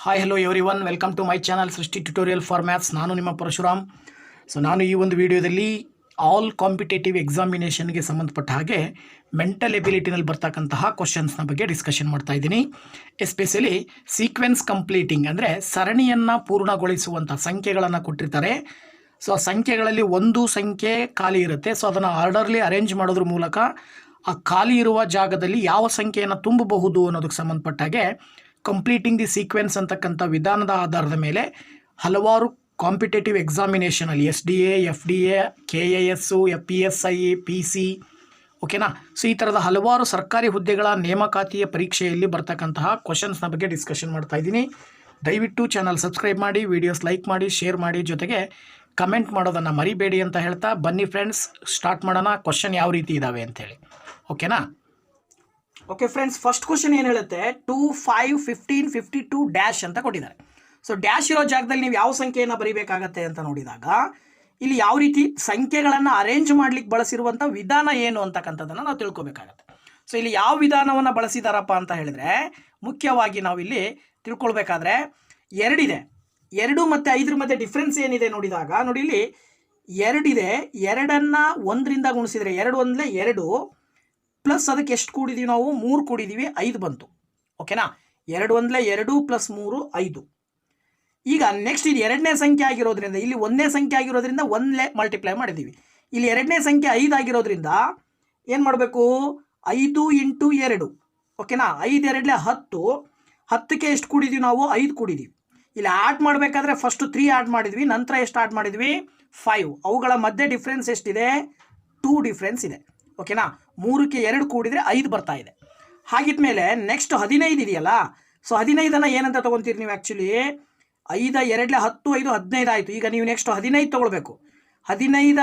Hi hello everyone, welcome to my channel Srishti tutorial for maths. ನಾನು ನಿಮ್ಮ ಪರಶುರಾಮ್. ನಾನು ಈ ಒಂದು ವಿಡಿಯೋದಲ್ಲಿ ಆಲ್ ಕಾಂಪಿಟೇಟಿವ್ ಎಕ್ಸಾಮಿನೇಷನ್ಗೆ ಸಂಬಂಧಪಟ್ಟ ಹಾಗೆ ಮೆಂಟಲ್ ಎಬಿಲಿಟಿನಲ್ಲಿ ಬರ್ತಕ್ಕಂತಹ ಕ್ವಶನ್ಸ್ನ ಬಗ್ಗೆ ಡಿಸ್ಕಷನ್ ಮಾಡ್ತಾ ಇದ್ದೀನಿ. ಎಸ್ಪೆಷಲಿ ಸೀಕ್ವೆನ್ಸ್ ಕಂಪ್ಲೀಟಿಂಗ್ ಅಂದರೆ ಸರಣಿಯನ್ನು ಪೂರ್ಣಗೊಳಿಸುವಂಥ ಸಂಖ್ಯೆಗಳನ್ನು ಕೊಟ್ಟಿರ್ತಾರೆ. ಸೊ ಆ ಸಂಖ್ಯೆಗಳಲ್ಲಿ ಒಂದು ಸಂಖ್ಯೆ ಖಾಲಿ ಇರುತ್ತೆ. ಸೊ ಅದನ್ನು ಆರ್ಡರ್ಲಿ ಅರೇಂಜ್ ಮಾಡೋದ್ರ ಮೂಲಕ ಆ ಖಾಲಿ ಇರುವ ಜಾಗದಲ್ಲಿ ಯಾವ ಸಂಖ್ಯೆಯನ್ನು ತುಂಬಬಹುದು ಅನ್ನೋದಕ್ಕೆ ಸಂಬಂಧಪಟ್ಟಾಗೆ ಕಂಪ್ಲೀಟಿಂಗ್ ದಿ ಸೀಕ್ವೆನ್ಸ್ ಅಂತಕ್ಕಂಥ ವಿಧಾನದ ಆಧಾರದ ಮೇಲೆ ಹಲವಾರು ಕಾಂಪಿಟೇಟಿವ್ ಎಕ್ಸಾಮಿನೇಷನಲ್ಲಿ SDA, FDA, KAS, PSI, PC, ಓಕೆನಾ. ಸೊ ಈ ಥರದ ಹಲವಾರು ಸರ್ಕಾರಿ ಹುದ್ದೆಗಳ ನೇಮಕಾತಿಯ ಪರೀಕ್ಷೆಯಲ್ಲಿ ಬರ್ತಕ್ಕಂತಹ ಕ್ವಶನ್ಸ್ನ ಬಗ್ಗೆ ಡಿಸ್ಕಷನ್ ಮಾಡ್ತಾ ಇದ್ದೀನಿ. ದಯವಿಟ್ಟು ಚಾನಲ್ ಸಬ್ಸ್ಕ್ರೈಬ್ ಮಾಡಿ, ವಿಡಿಯೋಸ್ ಲೈಕ್ ಮಾಡಿ, ಶೇರ್ ಮಾಡಿ, ಜೊತೆಗೆ ಕಮೆಂಟ್ ಮಾಡೋದನ್ನು ಮರಿಬೇಡಿ ಅಂತ ಹೇಳ್ತಾ ಬನ್ನಿ ಫ್ರೆಂಡ್ಸ್, ಸ್ಟಾರ್ಟ್ ಮಾಡೋಣ. ಕ್ವಶನ್ ಯಾವ ರೀತಿ ಇದ್ದಾವೆ ಅಂಥೇಳಿ, ಓಕೆನಾ. ಓಕೆ ಫ್ರೆಂಡ್ಸ್, ಫಸ್ಟ್ ಕ್ವಶನ್ ಏನು ಹೇಳುತ್ತೆ, 2, 5, 15, 52 ಡ್ಯಾಶ್ ಅಂತ ಕೊಟ್ಟಿದ್ದಾರೆ. ಸೊ ಡ್ಯಾಶ್ ಇರೋ ಜಾಗದಲ್ಲಿ ನೀವು ಯಾವ ಸಂಖ್ಯೆಯನ್ನು ಬರೀಬೇಕಾಗತ್ತೆ ಅಂತ ನೋಡಿದಾಗ ಇಲ್ಲಿ ಯಾವ ರೀತಿ ಸಂಖ್ಯೆಗಳನ್ನು ಅರೇಂಜ್ ಮಾಡ್ಲಿಕ್ಕೆ ಬಳಸಿರುವಂಥ ವಿಧಾನ ಏನು ಅಂತಕ್ಕಂಥದ್ದನ್ನು ನಾವು ತಿಳ್ಕೊಬೇಕಾಗತ್ತೆ. ಸೊ ಇಲ್ಲಿ ಯಾವ ವಿಧಾನವನ್ನು ಬಳಸಿದಾರಪ್ಪ ಅಂತ ಹೇಳಿದ್ರೆ, ಮುಖ್ಯವಾಗಿ ನಾವು ಇಲ್ಲಿ ತಿಳ್ಕೊಳ್ಬೇಕಾದ್ರೆ ಎರಡಿದೆ, 2 ಮತ್ತು 5 ಮಧ್ಯೆ ಡಿಫ್ರೆನ್ಸ್ ಏನಿದೆ ನೋಡಿದಾಗ ನೋಡಿ, ಇಲ್ಲಿ 2 ಇದೆ, 2ಅನ್ನು 1ರಿಂದ ಗುಣಿಸಿದರೆ 2 1 2 ಪ್ಲಸ್ ಅದಕ್ಕೆ ಎಷ್ಟು ಕೂಡಿದ್ದೀವಿ ನಾವು, 3 ಕೂಡಿದ್ದೀವಿ, 5 ಬಂತು. ಓಕೆನಾ. 2 1 2 ಪ್ಲಸ್ 3 5. ಈಗ ನೆಕ್ಸ್ಟ್ ಇದು ಎರಡನೇ ಸಂಖ್ಯೆ ಆಗಿರೋದ್ರಿಂದ ಇಲ್ಲಿ ಒಂದನೇ ಸಂಖ್ಯೆ ಆಗಿರೋದ್ರಿಂದ 1 ಮಲ್ಟಿಪ್ಲೈ ಮಾಡಿದ್ದೀವಿ. ಇಲ್ಲಿ ಎರಡನೇ ಸಂಖ್ಯೆ 5 ಆಗಿರೋದ್ರಿಂದ ಏನು ಮಾಡಬೇಕು, 5 ಇಂಟು 2. ಓಕೆನಾ. 5 2 10, 10ಕ್ಕೆ ಎಷ್ಟು ಕೂಡಿದ್ದೀವಿ ನಾವು, 5 ಕೂಡಿದ್ದೀವಿ. ಇಲ್ಲಿ ಆ್ಯಡ್ ಮಾಡಬೇಕಾದ್ರೆ ಫಸ್ಟು 3 ಆ್ಯಡ್ ಮಾಡಿದ್ವಿ, ನಂತರ ಎಷ್ಟು ಆ್ಯಡ್ ಮಾಡಿದ್ವಿ, 5. ಅವುಗಳ ಮಧ್ಯೆ ಡಿಫ್ರೆನ್ಸ್ ಎಷ್ಟಿದೆ, 2 ಡಿಫ್ರೆನ್ಸ್ ಇದೆ. ಓಕೆನಾ. 3ಕ್ಕೆ 2 ಕೂಡಿದರೆ 5 ಬರ್ತಾ ಇದೆ. ಹಾಗಿದ್ಮೇಲೆ ನೆಕ್ಸ್ಟ್ 15 ಇದೆಯಲ್ಲ, ಸೊ 15ಅನ್ನು ಏನಂತ ತೊಗೊತೀರಿ ನೀವು, ಆ್ಯಕ್ಚುಲಿ 5 2 10 5 15 ಆಯಿತು. ಈಗ ನೀವು ನೆಕ್ಸ್ಟ್ 15 ತೊಗೊಳ್ಬೇಕು. 15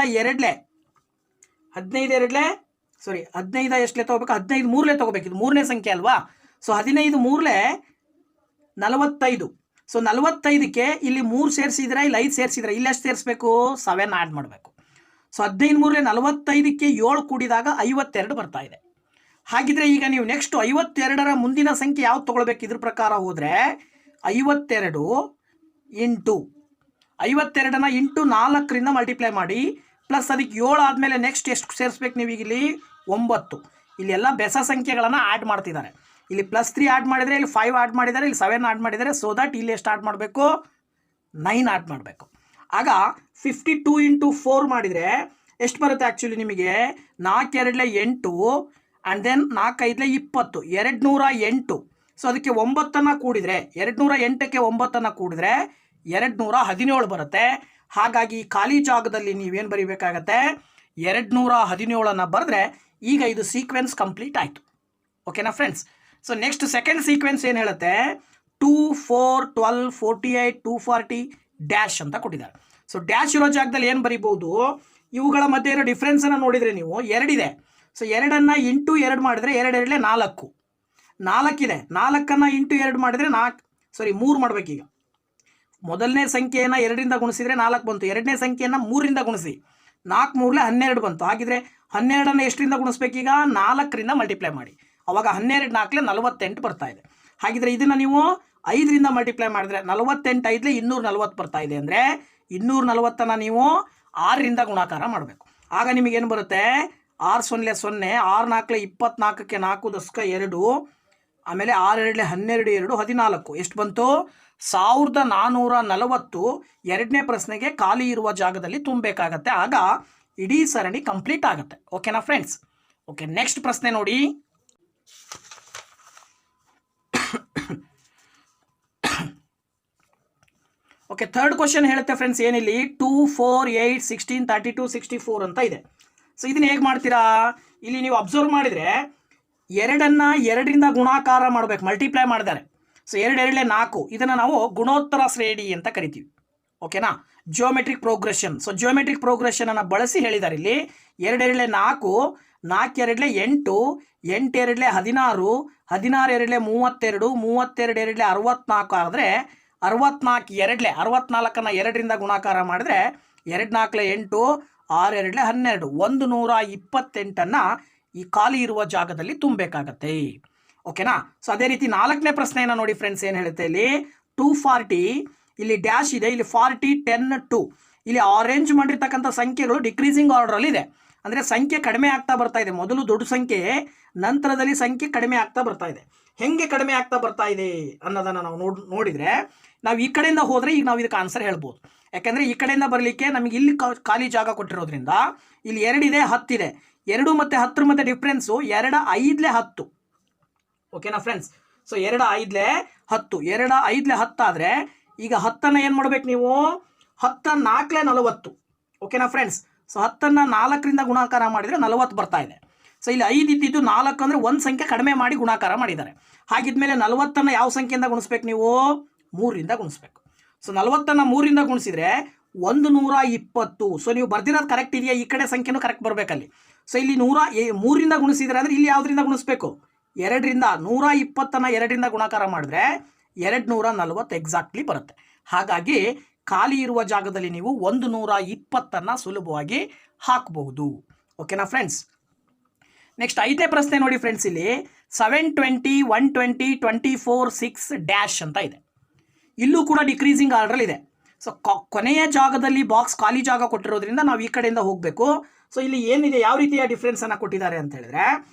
ಎಷ್ಟಲೇ ತೊಗೋಬೇಕು, 15 3ಲೇ ತೊಗೋಬೇಕು. ಇದು 3ನೇ ಸಂಖ್ಯೆ ಅಲ್ವಾ. ಸೊ 15 3ಲೇ 45. ಸೊ 45ಕ್ಕೆ ಇಲ್ಲಿ 3 ಸೇರಿಸಿದ್ರೆ, ಇಲ್ಲಿ 5 ಸೇರಿಸಿದ್ರೆ, ಇಲ್ಲಿ ಎಷ್ಟು ಸೇರಿಸ್ಬೇಕು, 7 ಆ್ಯಡ್ ಮಾಡಬೇಕು. ಸೊ 15 3ಲೇ 45ಕ್ಕೆ 7 ಕೂಡಿದಾಗ 52 ಬರ್ತಾ ಇದೆ. ಹಾಗಿದ್ರೆ ಈಗ ನೀವು ನೆಕ್ಸ್ಟ್ 52ರ ಮುಂದಿನ ಸಂಖ್ಯೆ ಯಾವ್ದು ತೊಗೊಳ್ಬೇಕು, ಇದ್ರ ಪ್ರಕಾರ ಹೋದರೆ 52 ಇಂಟು 52ನ ಇಂಟು 4ರಿಂದ ಮಲ್ಟಿಪ್ಲೈ ಮಾಡಿ, ಪ್ಲಸ್ ಅದಕ್ಕೆ 7 ಆದಮೇಲೆ ನೆಕ್ಸ್ಟ್ ಎಷ್ಟು ಸೇರಿಸ್ಬೇಕು ನೀವು, ಈಗ ಇಲ್ಲಿ 9. ಇಲ್ಲೆಲ್ಲ ಬೆಸ ಸಂಖ್ಯೆಗಳನ್ನು ಆ್ಯಡ್ ಮಾಡ್ತಿದ್ದಾರೆ. ಇಲ್ಲಿ +3 ಆ್ಯಡ್ ಮಾಡಿದರೆ, ಇಲ್ಲಿ 5 ಆ್ಯಡ್ ಮಾಡಿದ್ದಾರೆ, ಇಲ್ಲಿ 7 ಆ್ಯಡ್ ಮಾಡಿದ್ದಾರೆ. ಸೊ ದಟ್ ಇಲ್ಲಿ ಎಷ್ಟು ಆ್ಯಡ್ ಮಾಡಬೇಕು, 9 ಆ್ಯಡ್ ಮಾಡಬೇಕು. ಆಗ 52 ಇಂಟು 4 ಮಾಡಿದರೆ ಎಷ್ಟು ಬರುತ್ತೆ, ಆ್ಯಕ್ಚುಲಿ ನಿಮಗೆ 4 2 8 ಆ್ಯಂಡ್ ದೆನ್ 4 5 20, 208. ಸೊ ಅದಕ್ಕೆ 9ಅನ್ನು ಕೂಡಿದರೆ, 208ಕ್ಕೆ 9ಅನ್ನು ಕೂಡಿದರೆ 217 ಬರುತ್ತೆ. ಹಾಗಾಗಿ ಖಾಲಿ ಜಾಗದಲ್ಲಿ ನೀವೇನು ಬರೀಬೇಕಾಗತ್ತೆ, 217ಅನ್ನು ಬರೆದ್ರೆ ಈಗ ಇದು ಸೀಕ್ವೆನ್ಸ್ ಕಂಪ್ಲೀಟ್ ಆಯಿತು. ಓಕೆನಾ friends. So next second sequence ಏನು ಹೇಳುತ್ತೆ, 2 4 12 48 240 ಡ್ಯಾಶ್ ಅಂತ ಕೊಟ್ಟಿದ್ದಾರೆ. ಸೊ ಡ್ಯಾಶ್ ಇರೋ ಜಾಗದಲ್ಲಿ ಏನು ಬರೀಬಹುದು, ಇವುಗಳ ಮಧ್ಯೆ ಇರೋ ಡಿಫ್ರೆನ್ಸನ್ನು ನೋಡಿದರೆ ನೀವು 2 ಇದೆ. ಸೊ 2ಅನ್ನು ಇಂಟು 2 ಮಾಡಿದರೆ 2 2 4, 4 ಇದೆ. 4ಅನ್ನು ಇಂಟು 2 ಮಾಡಿದರೆ 3 ಮಾಡಬೇಕೀಗ. ಮೊದಲನೇ ಸಂಖ್ಯೆಯನ್ನು 2ರಿಂದ ಗುಣಿಸಿದರೆ 4 ಬಂತು. ಎರಡನೇ ಸಂಖ್ಯೆಯನ್ನು 3ರಿಂದ ಗುಣಿಸಿ, 4 3 12 ಬಂತು. ಹಾಗಿದ್ರೆ 12ಅನ್ನು ಎಷ್ಟರಿಂದ ಗುಣಿಸ್ಬೇಕೀಗ, 4ರಿಂದ ಮಲ್ಟಿಪ್ಲೈ ಮಾಡಿ. ಅವಾಗ 12 4 48 ಬರ್ತಾ ಇದೆ. ಹಾಗಿದ್ರೆ ಇದನ್ನು ನೀವು 5ರಿಂದ ಮಲ್ಟಿಪ್ಲೈ ಮಾಡಿದ್ರೆ 48 5 240 ಬರ್ತಾ ಇದೆ. ಅಂದರೆ 240ಅನ್ನು ನೀವು 6ರಿಂದ ಗುಣಾಕಾರ ಮಾಡಬೇಕು. ಆಗ ನಿಮಗೇನು ಬರುತ್ತೆ, 6 0 0, 6 4 24ಕ್ಕೆ 4 10 2, ಆಮೇಲೆ 6 2 12 2 14. ಎಷ್ಟು ಬಂತು, 1440. ಎರಡನೇ ಪ್ರಶ್ನೆಗೆ ಖಾಲಿ ಇರುವ ಜಾಗದಲ್ಲಿ ತುಂಬಬೇಕಾಗತ್ತೆ. ಆಗ ಇಡೀ ಸರಣಿ ಕಂಪ್ಲೀಟ್ ಆಗುತ್ತೆ. ಓಕೆನಾ ಫ್ರೆಂಡ್ಸ್. ಓಕೆ, ನೆಕ್ಸ್ಟ್ ಪ್ರಶ್ನೆ ನೋಡಿ. ಓಕೆ, ಥರ್ಡ್ ಕ್ವಶನ್ ಹೇಳುತ್ತೆ ಫ್ರೆಂಡ್ಸ್, ಏನಿಲ್ಲಿ 2 4 8 16 32 64 ಅಂತ ಇದೆ. ಸೊ ಇದನ್ನ ಹೇಗೆ ಮಾಡ್ತೀರಾ, ಇಲ್ಲಿ ನೀವು ಅಬ್ಸರ್ವ್ ಮಾಡಿದರೆ 2ಅನ್ನು 2ರಿಂದ ಗುಣಾಕಾರ ಮಾಡಬೇಕು, ಮಲ್ಟಿಪ್ಲೈ ಮಾಡಿದ್ದಾರೆ. ಸೊ 2 2 4, ಇದನ್ನು ನಾವು ಗುಣೋತ್ತರ ಶ್ರೇಣಿ ಅಂತ ಕರಿತೀವಿ. ಓಕೆನಾ, ಜಿಯೋಮೆಟ್ರಿಕ್ ಪ್ರೋಗ್ರೆಷನ್. ಸೊ ಜಿಯೋಮೆಟ್ರಿಕ್ ಪ್ರೋಗ್ರೆಷನನ್ನು ಬಳಸಿ ಹೇಳಿದ್ದಾರೆ. ಇಲ್ಲಿ 2 2 4, 4 2 8, 8 2 16, 16 2 32, 32 2 64 ಆದರೆ 64 2 64ಅನ್ನು 2ರಿಂದ ಗುಣಾಕಾರ ಮಾಡಿದರೆ 2 4 8, 6 2 12, 128ಅನ್ನು ಈ ಖಾಲಿ ಇರುವ ಜಾಗದಲ್ಲಿ ತುಂಬಬೇಕಾಗತ್ತೆ. ಓಕೆನಾ. ಸೊ ಅದೇ ರೀತಿ 4ನೇ ಪ್ರಶ್ನೆಯನ್ನು ನೋಡಿ ಫ್ರೆಂಡ್ಸ್, ಏನು ಹೇಳುತ್ತೆ ಇಲ್ಲಿ, 240, ಇಲ್ಲಿ ಡ್ಯಾಶ್ ಇದೆ, ಇಲ್ಲಿ 40, 10, 2. ಇಲ್ಲಿ ಆರೆಂಜ್ ಮಾಡಿರ್ತಕ್ಕಂಥ ಸಂಖ್ಯೆಗಳು ಡಿಕ್ರೀಸಿಂಗ್ ಆರ್ಡರಲ್ಲಿ ಇದೆ. ಅಂದರೆ ಸಂಖ್ಯೆ ಕಡಿಮೆ ಆಗ್ತಾ ಬರ್ತಾ ಇದೆ. ಮೊದಲು ದೊಡ್ಡ ಸಂಖ್ಯೆ, ನಂತರದಲ್ಲಿ ಸಂಖ್ಯೆ ಕಡಿಮೆ ಆಗ್ತಾ ಬರ್ತಾ ಇದೆ. ಹೆಂಗೆ ಕಡಿಮೆ ಆಗ್ತಾ ಬರ್ತಾ ಇದೆ ಅನ್ನೋದನ್ನು ನಾವು ನೋಡಿದರೆ, ನಾವು ಈ ಕಡೆಯಿಂದ ಹೋದರೆ ಈಗ ನಾವು ಇದಕ್ಕೆ ಆನ್ಸರ್ ಹೇಳ್ಬೋದು. ಯಾಕೆಂದರೆ ಈ ಕಡೆಯಿಂದ ಬರಲಿಕ್ಕೆ ನಮಗೆ ಇಲ್ಲಿ ಖಾಲಿ ಜಾಗ ಕೊಟ್ಟಿರೋದ್ರಿಂದ ಇಲ್ಲಿ 2 ಇದೆ, 10 ಇದೆ. 2 ಮತ್ತು 10 ಮಧ್ಯೆ ಡಿಫ್ರೆನ್ಸು 2 5 10. ಓಕೆನಾ ಫ್ರೆಂಡ್ಸ್? ಸೊ 2 5 10, 2 5 10 ಆದರೆ ಈಗ 10 ಏನು ಮಾಡ್ಬೇಕು ನೀವು? 10 4 40. ಓಕೆನಾ ಫ್ರೆಂಡ್ಸ್? ಸೊ 10 4ರಿಂದ ಗುಣಾಕಾರ ಮಾಡಿದರೆ 40 ಬರ್ತಾ ಇದೆ. ಸೊ ಇಲ್ಲಿ 5 ಇದ್ದಿದ್ದು 4 ಅಂದರೆ ಒಂದು ಸಂಖ್ಯೆ ಕಡಿಮೆ ಮಾಡಿ ಗುಣಾಕಾರ ಮಾಡಿದ್ದಾರೆ. ಹಾಗಿದ್ಮೇಲೆ 40 ಯಾವ ಸಂಖ್ಯೆಯಿಂದ ಗುಣಿಸ್ಬೇಕು ನೀವು? 3ರಿಂದ ಗುಣಿಸ್ಬೇಕು. ಸೊ 40 3ರಿಂದ ಗುಣಿಸಿದರೆ 120. ಸೊ ನೀವು ಬರ್ದಿರೋದು ಕರೆಕ್ಟ್ ಇದೆಯಾ? ಈ ಕಡೆ ಸಂಖ್ಯೆನೂ ಕರೆಕ್ಟ್ ಬರಬೇಕಲ್ಲಿ. ಸೊ ಇಲ್ಲಿ 3ರಿಂದ ಗುಣಿಸಿದರೆ ಅಂದರೆ ಇಲ್ಲಿ ಯಾವುದರಿಂದ ಗುಣಿಸ್ಬೇಕು? 2ರಿಂದ. 120 2ರಿಂದ ಗುಣಾಕಾರ ಮಾಡಿದ್ರೆ 240 ಎಕ್ಸಾಕ್ಟ್ಲಿ ಬರುತ್ತೆ. ಹಾಗಾಗಿ ಖಾಲಿ ಇರುವ ಜಾಗದಲ್ಲಿ ನೀವು 120 ಸುಲಭವಾಗಿ ಹಾಕಬಹುದು. ಓಕೆನಾ ಫ್ರೆಂಡ್ಸ್? ನೆಕ್ಸ್ಟ್ 5ನೇ ಪ್ರಶ್ನೆ ನೋಡಿ ಫ್ರೆಂಡ್ಸ್. ಇಲ್ಲಿ 720, 120, 24, 6 ಡ್ಯಾಶ್ ಅಂತ ಇದೆ. ಇಲ್ಲೂ ಕೂಡ ಡಿಕ್ರೀಸಿಂಗ್ ಆರ್ಡರ್ ಇದೆ. ಸೊ ಕೊನೆಯ ಜಾಗದಲ್ಲಿ ಬಾಕ್ಸ್ ಖಾಲಿ ಜಾಗ ಕೊಟ್ಟಿರೋದ್ರಿಂದ ನಾವು ಈ ಕಡೆಯಿಂದ ಹೋಗಬೇಕು. ಸೊ ಇಲ್ಲಿ ಏನಿದೆ, ಯಾವ ರೀತಿಯ ಡಿಫ್ರೆನ್ಸನ್ನು ಕೊಟ್ಟಿದ್ದಾರೆ ಅಂತ ಹೇಳಿದ್ರೆ,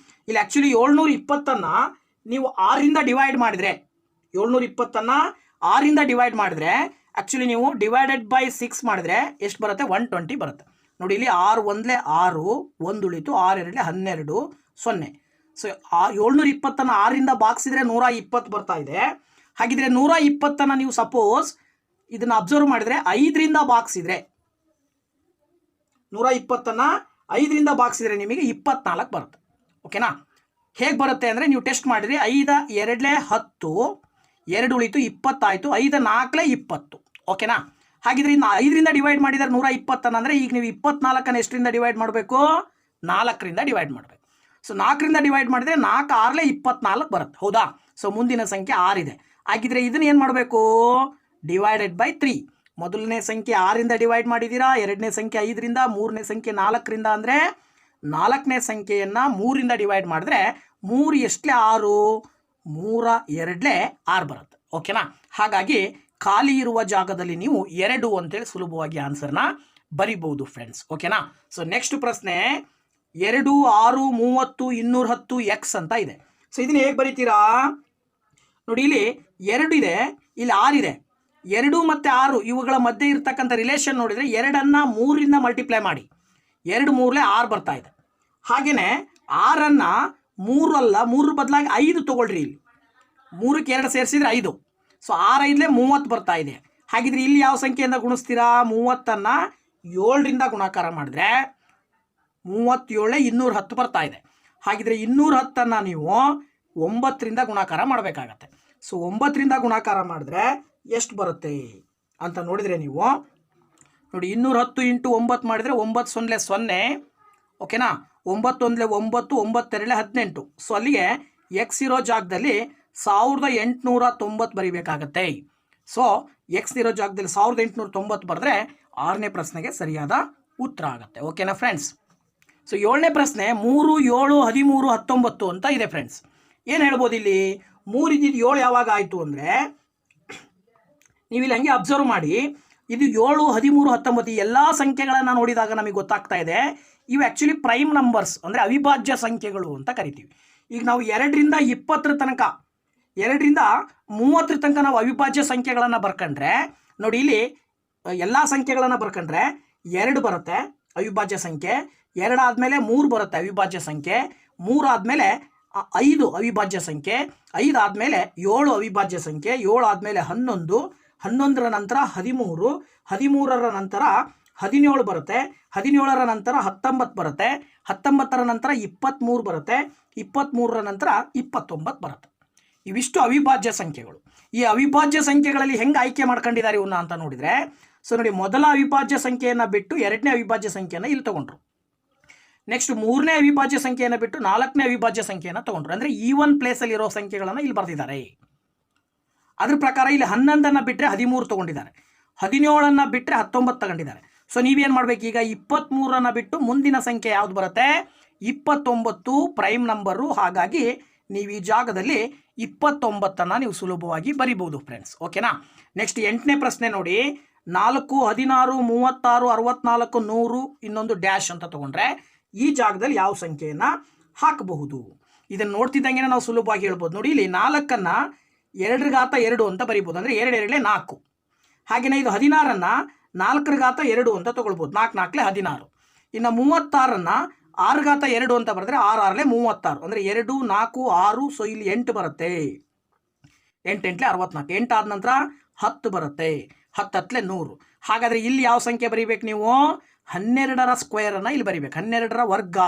ಇಲ್ಲಿ ಆ್ಯಕ್ಚುಲಿ 720 ನೀವು 6ರಿಂದ ಡಿವೈಡ್ ಮಾಡಿದರೆ, 720 6ರಿಂದ ಡಿವೈಡ್ ಮಾಡಿದ್ರೆ ಆ್ಯಕ್ಚುಲಿ ನೀವು ಡಿವೈಡೆಡ್ ಬೈ 6 ಮಾಡಿದ್ರೆ ಎಷ್ಟು ಬರುತ್ತೆ? 120 ಬರುತ್ತೆ. ನೋಡಿ ಇಲ್ಲಿ 6 1 6, 1 ಉಳಿತು, 6 2 12, 0. ಸೊ 720 6ರಿಂದ ಬಾಕ್ಸಿದ್ರೆ 120 ಬರ್ತಾ ಇದೆ. ಹಾಗಿದ್ರೆ 120 ನೀವು ಸಪೋಸ್ ಇದನ್ನು ಅಬ್ಸರ್ವ್ ಮಾಡಿದರೆ 5ರಿಂದ ಬಾಕ್ಸಿದ್ರೆ, 120 5ರಿಂದ ಬಾಕ್ಸಿದ್ರೆ ನಿಮಗೆ 24 ಬರುತ್ತೆ. ಓಕೆನಾ? ಹೇಗೆ ಬರುತ್ತೆ ಅಂದರೆ ನೀವು ಟೆಸ್ಟ್ ಮಾಡಿರಿ. 5 2 10, 2 ಉಳಿತು 20 ಆಯಿತು, 5 4 20. ಓಕೆನಾ? ಹಾಗಿದ್ರೆ ಇನ್ನು 5ರಿಂದ ಡಿವೈಡ್ ಮಾಡಿದರೆ 120 ಅಂದರೆ ಈಗ ನೀವು 24 ಎಷ್ಟರಿಂದ ಡಿವೈಡ್ ಮಾಡಬೇಕು? 4ರಿಂದ ಡಿವೈಡ್ ಮಾಡಬೇಕು. ಸೊ 4ರಿಂದ ಡಿವೈಡ್ ಮಾಡಿದರೆ 4 6 24 ಬರುತ್ತೆ. ಹೌದಾ? ಸೊ ಮುಂದಿನ ಸಂಖ್ಯೆ 6 ಇದೆ. ಹಾಗಿದ್ರೆ ಇದನ್ನು ಏನು ಮಾಡಬೇಕು? Divided by 3. ಮೊದಲನೇ ಸಂಖ್ಯೆ 6ರಿಂದ ಡಿವೈಡ್ ಮಾಡಿದ್ದೀರಾ, 2ನೇ ಸಂಖ್ಯೆ 5ರಿಂದ, 3ನೇ ಸಂಖ್ಯೆ 4ರಿಂದ. ಅಂದರೆ 4ನೇ ಸಂಖ್ಯೆಯನ್ನು 3ರಿಂದ ಡಿವೈಡ್ ಮಾಡಿದ್ರೆ 3 ಎಷ್ಟಲೇ 6, 3 2 6 ಬರುತ್ತೆ. ಓಕೆನಾ? ಹಾಗಾಗಿ ಖಾಲಿ ಇರುವ ಜಾಗದಲ್ಲಿ ನೀವು 2 ಅಂತೇಳಿ ಸುಲಭವಾಗಿ ಆನ್ಸರ್ನ ಬರಿಬಹುದು ಫ್ರೆಂಡ್ಸ್. ಓಕೆನಾ? ಸೊ ನೆಕ್ಸ್ಟ್ ಪ್ರಶ್ನೆ 2 6 30 210 ಎಕ್ಸ್ ಅಂತ ಇದೆ. ಸೊ ಇದನ್ನು ಹೇಗೆ ಬರಿತೀರಾ ನೋಡಿ. ಇಲ್ಲಿ 2 ಇದೆ, ಇಲ್ಲಿ 6 ಇದೆ. 2 ಮತ್ತು 6 ಇವುಗಳ ಮಧ್ಯೆ ಇರ್ತಕ್ಕಂಥ ರಿಲೇಷನ್ ನೋಡಿದರೆ 2ಅನ್ನು 3ರಿಂದ ಮಲ್ಟಿಪ್ಲೈ ಮಾಡಿ, 2 3 6 ಬರ್ತಾ ಇದೆ. ಹಾಗೆಯೇ 6ಅನ್ನು 3 ಅಲ್ಲ, 3 ಬದಲಾಗಿ 5 ತೊಗೊಳ್ರಿ. ಇಲ್ಲಿ 3ಕ್ಕೆ 2 ಸೇರಿಸಿದ್ರೆ 5. ಸೊ 6 5 30 ಬರ್ತಾ ಇದೆ. ಹಾಗಿದ್ರೆ ಇಲ್ಲಿ ಯಾವ ಸಂಖ್ಯೆಯಿಂದ ಗುಣಿಸ್ತೀರಾ? 30ಅನ್ನು 7ರಿಂದ ಗುಣಾಕಾರ ಮಾಡಿದ್ರೆ 37 210 ಬರ್ತಾ ಇದೆ. ಹಾಗಿದ್ರೆ 210ಅನ್ನು ನೀವು 9ರಿಂದ ಗುಣಾಕಾರ ಮಾಡಬೇಕಾಗತ್ತೆ. ಸೊ 9ರಿಂದ ಗುಣಾಕಾರ ಮಾಡಿದ್ರೆ ಎಷ್ಟು ಬರುತ್ತೆ ಅಂತ ನೋಡಿದರೆ ನೀವು ನೋಡಿ, 210 ಇಂಟು 9 ಮಾಡಿದರೆ 9 0 0. ಓಕೆನಾ? 9 1 9, 9 2 18. ಸೊ ಅಲ್ಲಿಗೆ ಎಕ್ಸ್ ಇರೋ ಜಾಗದಲ್ಲಿ 1890 ಬರಿಬೇಕಾಗತ್ತೆ. ಸೊ ಎಕ್ಸ್ ಇರೋ ಜಾಗದಲ್ಲಿ 1890 ಬರೆದ್ರೆ 6ನೇ ಪ್ರಶ್ನೆಗೆ ಸರಿಯಾದ ಉತ್ತರ ಆಗುತ್ತೆ. ಓಕೆನಾ ಫ್ರೆಂಡ್ಸ್? ಸೊ 7ನೇ ಪ್ರಶ್ನೆ 3 7 13 19 ಅಂತ ಇದೆ ಫ್ರೆಂಡ್ಸ್. ಏನು ಹೇಳ್ಬೋದು ಇಲ್ಲಿ? 3 ಇದ್ದಿದ್ದು 7 ಯಾವಾಗ ಆಯಿತು ಅಂದರೆ, ನೀವು ಇಲ್ಲಿ ಹಂಗೆ ಅಬ್ಸರ್ವ್ ಮಾಡಿ. ಇದು 7 13 19 ಎಲ್ಲ ಸಂಖ್ಯೆಗಳನ್ನು ನೋಡಿದಾಗ ನಮಗೆ ಗೊತ್ತಾಗ್ತಾ ಇದೆ ಇವು ಆ್ಯಕ್ಚುಲಿ ಪ್ರೈಮ್ ನಂಬರ್ಸ್, ಅಂದರೆ ಅವಿಭಾಜ್ಯ ಸಂಖ್ಯೆಗಳು ಅಂತ ಕರಿತೀವಿ. ಈಗ ನಾವು 2ರಿಂದ 20 ತನಕ, 2ರಿಂದ 30 ತನಕ ನಾವು ಅವಿಭಾಜ್ಯ ಸಂಖ್ಯೆಗಳನ್ನು ಬರ್ಕೊಂಡ್ರೆ ನೋಡಿ, ಇಲ್ಲಿ ಎಲ್ಲ ಸಂಖ್ಯೆಗಳನ್ನು ಬರ್ಕೊಂಡ್ರೆ 2 ಬರುತ್ತೆ ಅವಿಭಾಜ್ಯ ಸಂಖ್ಯೆ, 2 ಆದಮೇಲೆ 3 ಬರುತ್ತೆ ಅವಿಭಾಜ್ಯ ಸಂಖ್ಯೆ, 3 ಆದಮೇಲೆ 5 ಅವಿಭಾಜ್ಯ ಸಂಖ್ಯೆ, 5 ಆದಮೇಲೆ 7 ಅವಿಭಾಜ್ಯ ಸಂಖ್ಯೆ, 7 ಆದಮೇಲೆ 11, 11ರ ನಂತರ 13, 13ರ ನಂತರ 17 ಬರುತ್ತೆ, 17ರ ನಂತರ 19 ಬರುತ್ತೆ, 19ರ ನಂತರ 23 ಬರುತ್ತೆ, 23ರ ನಂತರ 29 ಬರುತ್ತೆ. ಇವಿಷ್ಟು ಅವಿಭಾಜ್ಯ ಸಂಖ್ಯೆಗಳು. ಈ ಅವಿಭಾಜ್ಯ ಸಂಖ್ಯೆಗಳಲ್ಲಿ ಹೆಂಗೆ ಆಯ್ಕೆ ಮಾಡ್ಕೊಂಡಿದ್ದಾರೆ ಇವನ್ನ ಅಂತ ನೋಡಿದರೆ, ಸೊ ನೋಡಿ, ಮೊದಲ ಅವಿಭಾಜ್ಯ ಸಂಖ್ಯೆಯನ್ನು ಬಿಟ್ಟು 2ನೇ ಅವಿಭಾಜ್ಯ ಸಂಖ್ಯೆಯನ್ನು ಇಲ್ಲಿ ತೊಗೊಂಡ್ರು. ನೆಕ್ಸ್ಟ್ 3ನೇ ಅವಿಭಾಜ್ಯ ಸಂಖ್ಯೆಯನ್ನು ಬಿಟ್ಟು 4ನೇ ಅವಿಭಾಜ್ಯ ಸಂಖ್ಯೆಯನ್ನು ತೊಗೊಂಡ್ರು. ಅಂದರೆ ಈವನ್ ಪ್ಲೇಸಲ್ಲಿರೋ ಸಂಖ್ಯೆಗಳನ್ನು ಇಲ್ಲಿ ಬರೆದಿದ್ದಾರೆ. ಅದ್ರ ಪ್ರಕಾರ ಇಲ್ಲಿ 11ಅನ್ನು ಬಿಟ್ಟರೆ 13 ತೊಗೊಂಡಿದ್ದಾರೆ, 17ಅನ್ನು ಬಿಟ್ಟರೆ 19 ತಗೊಂಡಿದ್ದಾರೆ. ಸೊ ನೀವೇನು ಮಾಡಬೇಕು ಈಗ? 23ಅನ್ನು ಬಿಟ್ಟು ಮುಂದಿನ ಸಂಖ್ಯೆ ಯಾವುದು ಬರುತ್ತೆ? 29 ಪ್ರೈಮ್ ನಂಬರು. ಹಾಗಾಗಿ ನೀವು ಈ ಜಾಗದಲ್ಲಿ 29 ನೀವು ಸುಲಭವಾಗಿ ಬರಿಬಹುದು ಫ್ರೆಂಡ್ಸ್. ಓಕೆನಾ. ನೆಕ್ಸ್ಟ್ 8ನೇ ಪ್ರಶ್ನೆ ನೋಡಿ. 4, 16, 36, 64, 100 ಇನ್ನೊಂದು ಡ್ಯಾಶ್ ಅಂತ ತಗೊಂಡ್ರೆ ಈ ಜಾಗದಲ್ಲಿ ಯಾವ ಸಂಖ್ಯೆಯನ್ನು ಹಾಕಬಹುದು? ಇದನ್ನು ನೋಡ್ತಿದ್ದಂಗೆ ನಾವು ಸುಲಭವಾಗಿ ಹೇಳ್ಬೋದು. ನೋಡಿ, ಇಲ್ಲಿ 4ನ್ನು 2 ಅಂತ ಬರಿಬೋದು. ಅಂದರೆ 2 2 4. ಹಾಗೆಯೇ ಇದು 16ನ್ನು 4 2 ಅಂತ ತಗೊಳ್ಬೋದು. 4 4 16. ಇನ್ನು 36ನ್ನು 6 2 ಅಂತ ಬರೆದ್ರೆ 6 6 36. ಅಂದರೆ 2 4 6. ಸೊ ಇಲ್ಲಿ 8 ಬರುತ್ತೆ. 8 8 64. 8 ಆದ ನಂತರ 10 ಬರುತ್ತೆ. 10 10 100. ಹಾಗಾದರೆ ಇಲ್ಲಿ ಯಾವ ಸಂಖ್ಯೆ ಬರೀಬೇಕು ನೀವು? 12ರ ಸ್ಕ್ವೇರನ್ನು ಇಲ್ಲಿ ಬರೀಬೇಕು. 12ರ ವರ್ಗ.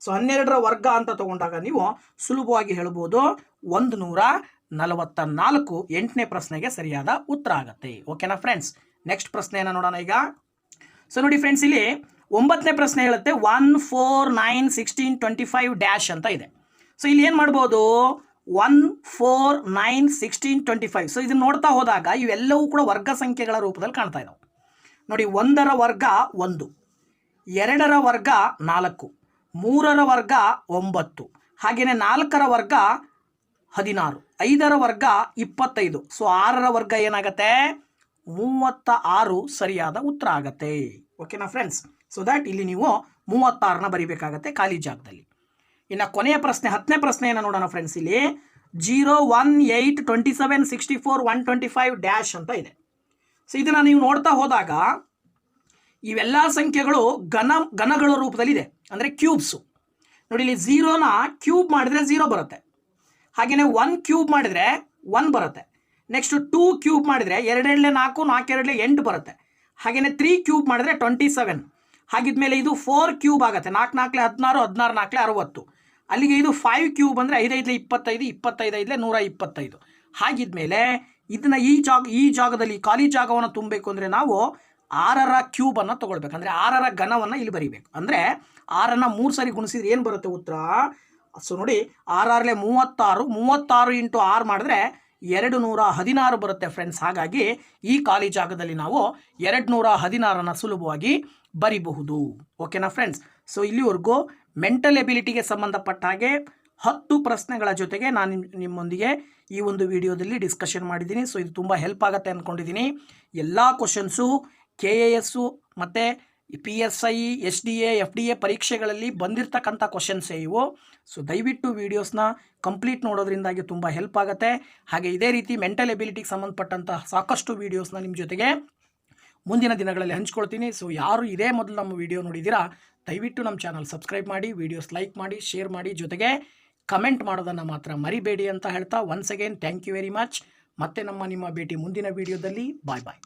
ಸೊ 12ರ ವರ್ಗ ಅಂತ ತಗೊಂಡಾಗ ನೀವು ಸುಲಭವಾಗಿ ಹೇಳ್ಬೋದು 144. 8ನೇ ಪ್ರಶ್ನೆಗೆ ಸರಿಯಾದ ಉತ್ತರ ಆಗುತ್ತೆ. ಓಕೆನಾ ಫ್ರೆಂಡ್ಸ್. ನೆಕ್ಸ್ಟ್ ಪ್ರಶ್ನೆಯನ್ನು ನೋಡೋಣ ಈಗ. ಸೊ ನೋಡಿ ಫ್ರೆಂಡ್ಸ್, ಇಲ್ಲಿ 9ನೇ ಪ್ರಶ್ನೆ ಹೇಳುತ್ತೆ 1 4 9 16 25 ಡ್ಯಾಶ್ ಅಂತ ಇದೆ. ಸೊ ಇಲ್ಲಿ ಏನು ಮಾಡ್ಬೋದು? 1 4 9 16 25. ಸೊ ಇದನ್ನು ನೋಡ್ತಾ ಹೋದಾಗ ಇವೆಲ್ಲವೂ ಕೂಡ ವರ್ಗ ಸಂಖ್ಯೆಗಳ ರೂಪದಲ್ಲಿ ಕಾಣ್ತಾ ಇದ್ದಾವೆ. ನೋಡಿ, 1ರ ವರ್ಗ 1, 2ರ ವರ್ಗ 4, 3ರ ವರ್ಗ 9, ಹಾಗೆಯೇ 4ರ ವರ್ಗ 16, 5ರ ವರ್ಗ 25. ಸೊ 6ರ ವರ್ಗ ಏನಾಗುತ್ತೆ? 36 ಸರಿಯಾದ ಉತ್ತರ ಆಗತ್ತೆ. ಓಕೆನಾ ಫ್ರೆಂಡ್ಸ್. ಸೊ ದ್ಯಾಟ್ ಇಲ್ಲಿ ನೀವು 36ನ ಬರಿಬೇಕಾಗತ್ತೆ ಖಾಲಿ ಜಾಗದಲ್ಲಿ. ಇನ್ನು ಕೊನೆಯ ಪ್ರಶ್ನೆ 10ನೇ ಪ್ರಶ್ನೆಯನ್ನು ನೋಡೋಣ ಫ್ರೆಂಡ್ಸ್. ಇಲ್ಲಿ 0 1 8 27 64 125 ಡ್ಯಾಶ್ ಅಂತ ಇದೆ. ಸೊ ಇದನ್ನು ನೀವು ನೋಡ್ತಾ ಹೋದಾಗ ಇವೆಲ್ಲ ಸಂಖ್ಯೆಗಳು ಘನಗಳ ರೂಪದಲ್ಲಿದೆ, ಅಂದರೆ ಕ್ಯೂಬ್ಸು. ನೋಡಿ, ಇಲ್ಲಿ 0ನ ಕ್ಯೂಬ್ ಮಾಡಿದರೆ 0 ಬರುತ್ತೆ. ಹಾಗೆಯೇ 1 ಕ್ಯೂಬ್ ಮಾಡಿದರೆ 1 ಬರುತ್ತೆ. ನೆಕ್ಸ್ಟ್ 2 ಕ್ಯೂಬ್ ಮಾಡಿದರೆ 2 2 4 4 2 8 ಬರುತ್ತೆ. ಹಾಗೆಯೇ 3 ಕ್ಯೂಬ್ ಮಾಡಿದರೆ 27. ಹಾಗಿದ್ಮೇಲೆ ಇದು 4 ಕ್ಯೂಬ್ ಆಗುತ್ತೆ. 4 4 16, 16 4 60. ಅಲ್ಲಿಗೆ ಇದು 5 ಕ್ಯೂಬ್ ಅಂದರೆ 5 5 25, 25 5 125. ಹಾಗಿದ್ಮೇಲೆ ಇದನ್ನು ಈ ಜಾಗದಲ್ಲಿ ಖಾಲಿ ಜಾಗವನ್ನು ತುಂಬಬೇಕು ಅಂದರೆ ನಾವು 6ರ ಕ್ಯೂಬನ್ನು ತೊಗೊಳ್ಬೇಕು. ಅಂದರೆ 6ರ ಘನವನ್ನು ಇಲ್ಲಿ ಬರೀಬೇಕು. ಅಂದರೆ 6ನ್ನು 3 ಸರಿ ಗುಣಿಸಿದ್ರೆ ಏನು ಬರುತ್ತೆ ಉತ್ತರ? ಸೊ ನೋಡಿ, 6 6 36. 36 ಇಂಟು 6 ಮಾಡಿದ್ರೆ 216 ಬರುತ್ತೆ ಫ್ರೆಂಡ್ಸ್. ಹಾಗಾಗಿ ಈ ಖಾಲಿ ಜಾಗದಲ್ಲಿ ನಾವು 216 ಸುಲಭವಾಗಿ ಬರಿಬಹುದು. ಓಕೆನಾ ಫ್ರೆಂಡ್ಸ್. ಸೊ ಇಲ್ಲಿವರೆಗೂ ಮೆಂಟಲ್ ಎಬಿಲಿಟಿಗೆ ಸಂಬಂಧಪಟ್ಟ ಹಾಗೆ 10 ಪ್ರಶ್ನೆಗಳ ಜೊತೆಗೆ ನಾನು ನಿಮ್ಮೊಂದಿಗೆ ಈ ಒಂದು ವಿಡಿಯೋದಲ್ಲಿ ಡಿಸ್ಕಷನ್ ಮಾಡಿದ್ದೀನಿ. ಸೊ ಇದು ತುಂಬ ಹೆಲ್ಪ್ ಆಗುತ್ತೆ ಅಂದ್ಕೊಂಡಿದ್ದೀನಿ. ಎಲ್ಲ ಕ್ವಶನ್ಸು KAS ಮತ್ತು PSI SDA FDA ಪರೀಕ್ಷೆಗಳಲ್ಲಿ ಬಂದಿರತಕ್ಕಂಥ ಕ್ವಶನ್ಸೇ ಇವು. ಸೊ ದಯವಿಟ್ಟು ವೀಡಿಯೋಸ್ನ ಕಂಪ್ಲೀಟ್ ನೋಡೋದ್ರಿಂದಾಗಿ ತುಂಬ ಹೆಲ್ಪ್ ಆಗುತ್ತೆ. ಹಾಗೆ ಇದೇ ರೀತಿ ಮೆಂಟಲ್ ಎಬಿಲಿಟಿಗೆ ಸಂಬಂಧಪಟ್ಟಂಥ ಸಾಕಷ್ಟು ವೀಡಿಯೋಸ್ನ ನಿಮ್ಮ ಜೊತೆಗೆ ಮುಂದಿನ ದಿನಗಳಲ್ಲಿ ಹಂಚ್ಕೊಳ್ತೀನಿ. ಸೊ ಯಾರು ಇದೇ ಮೊದಲು ನಮ್ಮ ವಿಡಿಯೋ ನೋಡಿದ್ದೀರಾ, ದಯವಿಟ್ಟು ನಮ್ಮ ಚಾನಲ್ ಸಬ್ಸ್ಕ್ರೈಬ್ ಮಾಡಿ, ವೀಡಿಯೋಸ್ ಲೈಕ್ ಮಾಡಿ, ಶೇರ್ ಮಾಡಿ, ಜೊತೆಗೆ ಕಮೆಂಟ್ ಮಾಡೋದನ್ನು ಮಾತ್ರ ಮರಿಬೇಡಿ ಅಂತ ಹೇಳ್ತಾ once again thank you very much. ಮತ್ತೆ ನಿಮ್ಮ ಭೇಟಿ ಮುಂದಿನ ವಿಡಿಯೋದಲ್ಲಿ. ಬಾಯ್ ಬಾಯ್.